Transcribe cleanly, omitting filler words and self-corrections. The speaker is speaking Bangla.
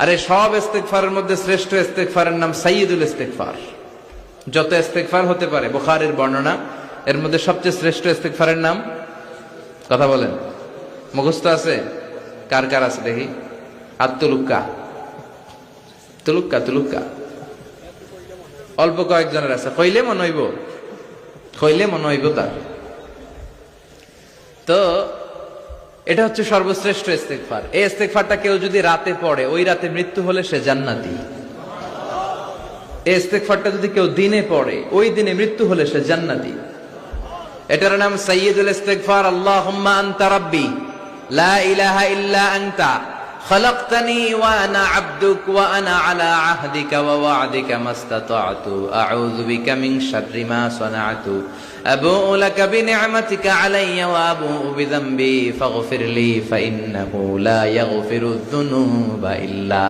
আরে সব ইস্তেগফারের মধ্যে শ্রেষ্ঠ ইস্তেগফারের নাম সাইয়্যিদুল ইস্তেগফার। যত ইস্তেগফার হতে পারে বুখারীর বর্ণনা, এর মধ্যে সবচেয়ে শ্রেষ্ঠ ইস্তেগফারের নাম, কথা বলেন, মুখস্থ আছে? কার কার আছে দেখি? তুলুক্কা তুলুক্কা তুলুক্কা অল্প কয়েকজনের আছে। কইলে মনে হইব, কইলে মনে হইব তার। তো এটা হচ্ছে সর্বশ্রেষ্ঠ ইস্তেগফার। এই ইস্তেগফারটা কেউ যদি রাতে পড়ে, ওই রাতে মৃত্যু হলে সে জান্নাতি। এই ইস্তেগফারটা যদি কেউ দিনে পড়ে, ওই দিনে মৃত্যু হলে সে জান্নাতি। এটার নাম সাইয়্যিদুল ইস্তেগফার। আল্লাহুম্মা আনতা রাব্বি লা ইলাহা ইল্লা আনতা খালাকতানি ওয়া আনা আবদুক ওয়া আনা আলা আহদিকা ওয়া ওয়া'দিকা মাসতাতা'তু আউযু বিকা মিন শাররি মা সানা'তু আবু'ু লাকা বিনি'মাতিকা আলাইয়া ওয়া আবু'ু বিযামবি ফাগফিরলি ফা ইন্নাহু লা ইয়াগফিরুয যুনুবা ইল্লা